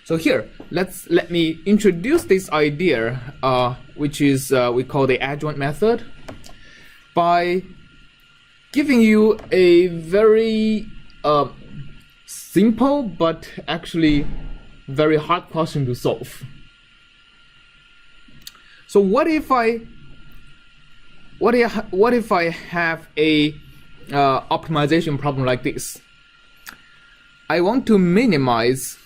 So here, let me introduce this idea, which is we call the adjoint method, by giving you a very simple but actually very hard question to solve. So what if I have a optimization problem like this? I want to minimize.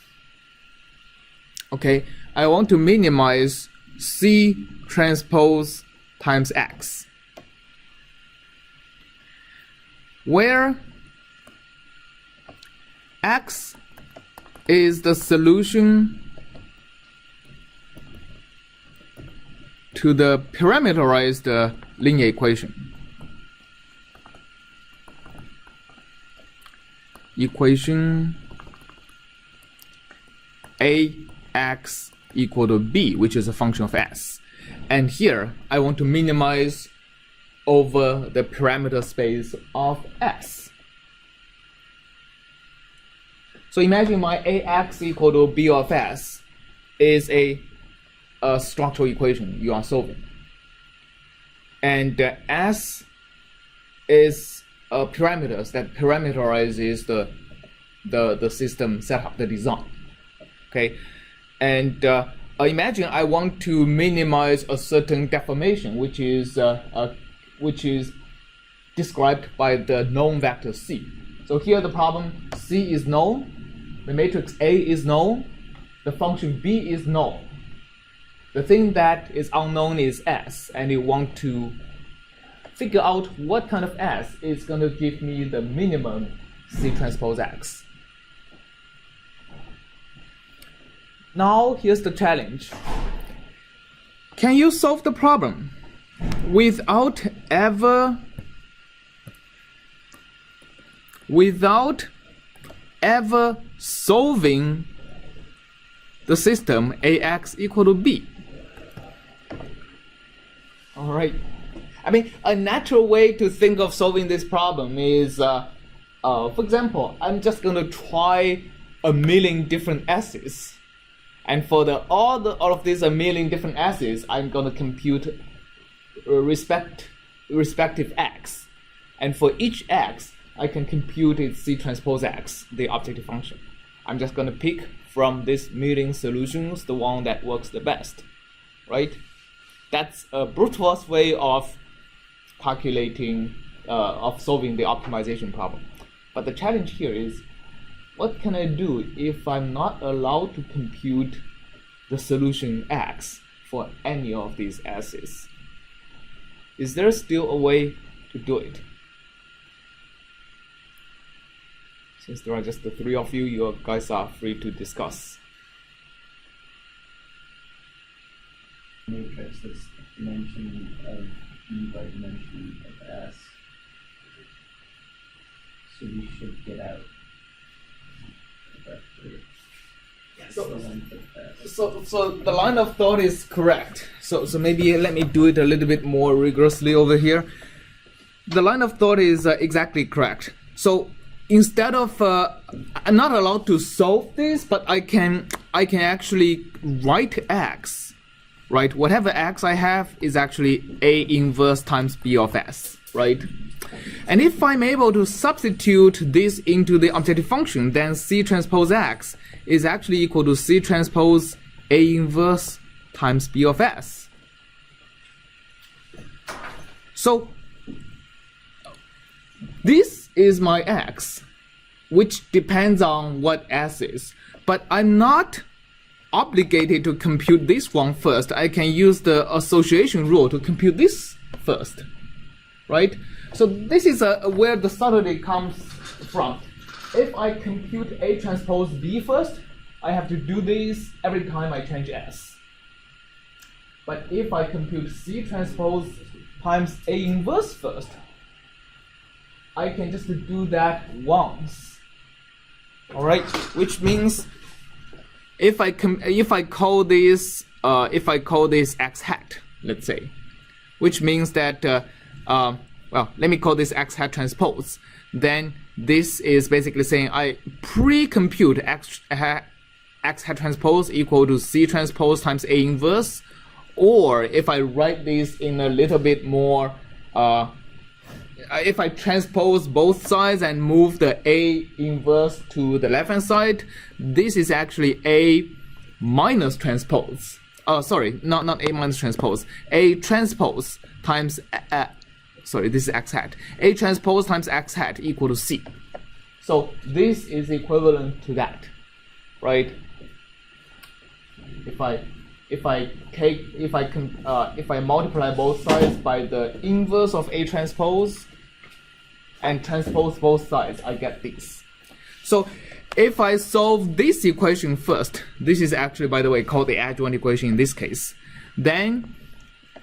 Okay, I want to minimize C transpose times X, where X is the solution to the parameterized linear equation. Ax equal to b, which is a function of s. And here, I want to minimize over the parameter space of s. So imagine my Ax equal to b of s is a structural equation you are solving. And s is parameters that parameterizes the system setup, the design. Okay, and imagine I want to minimize a certain deformation, which is described by the known vector c. So here the problem: c is known, the matrix A is known, the function b is known. The thing that is unknown is s, and you want to figure out what kind of s is going to give me the minimum C transpose X. Now here's the challenge. Can you solve the problem without ever solving the system Ax equal to b? All right. I mean, a natural way to think of solving this problem is, for example, I'm just going to try a million different s's. And for all of these a million different s's, I'm going to compute respective x. And for each x, I can compute its C transpose X, the objective function. I'm just going to pick from this million solutions the one that works the best, right? That's a brute force way of calculating, of solving the optimization problem. But the challenge here is, what can I do if I'm not allowed to compute the solution X for any of these S's? Is there still a way to do it? Since there are just the three of you, you guys are free to discuss. Matrix that's dimension of E by dimension of S. So we should get out the vector. So the line of thought is correct. So maybe let me do it a little bit more rigorously over here. The line of thought is exactly correct. So instead of I'm not allowed to solve this, but I can actually write X, right? Whatever X I have is actually A inverse times B of S, right? And if I'm able to substitute this into the objective function, then C transpose X is actually equal to C transpose A inverse times B of S. So this is my X, which depends on what S is. But I'm not obligated to compute this one first. I can use the association rule to compute this first, right? So this is where the subtlety comes from. If I compute A transpose B first, I have to do this every time I change S. But if I compute C transpose times A inverse first, I can just do that once. All right, which means if I call this X hat, let's say, which means that well, let me call this X hat transpose. Then this is basically saying I pre-compute X hat X hat transpose equal to C transpose times A inverse, or if I write this in a little bit more, if I transpose both sides and move the A inverse to the left hand side, this is actually A minus transpose. Oh, sorry, not A minus transpose. A transpose times, sorry, this is X hat. A transpose times X hat equal to C. So this is equivalent to that, right? If I multiply both sides by the inverse of A transpose and transpose both sides, I get this. So if I solve this equation first, this is actually, by the way, called the adjoint equation in this case, then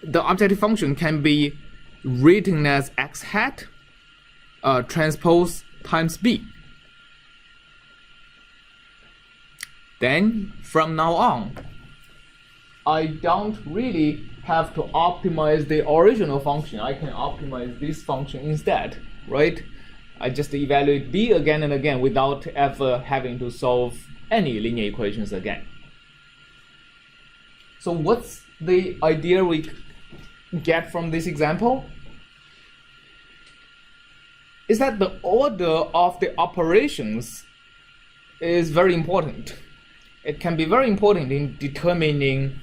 the objective function can be written as X hat transpose times B. Then from now on, I don't really have to optimize the original function. I can optimize this function instead, right? I just evaluate B again and again without ever having to solve any linear equations again. So what's the idea we get from this example? Is that the order of the operations is very important. It can be very important in determining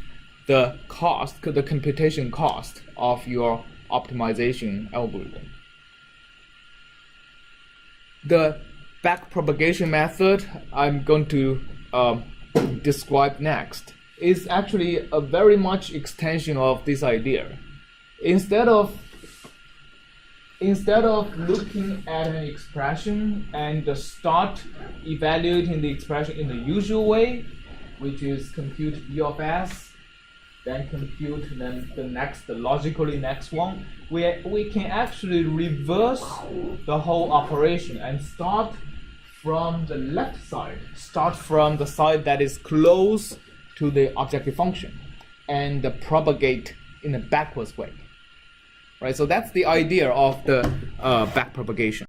the cost, the computation cost of your optimization algorithm. The backpropagation method I'm going to describe next is actually a very much extension of this idea. Instead of looking at an expression and start evaluating the expression in the usual way, which is compute E of S, then compute the logically next one, we can actually reverse the whole operation and start from the left side, start from the side that is close to the objective function, and propagate in a backwards way. Right, so that's the idea of the backpropagation.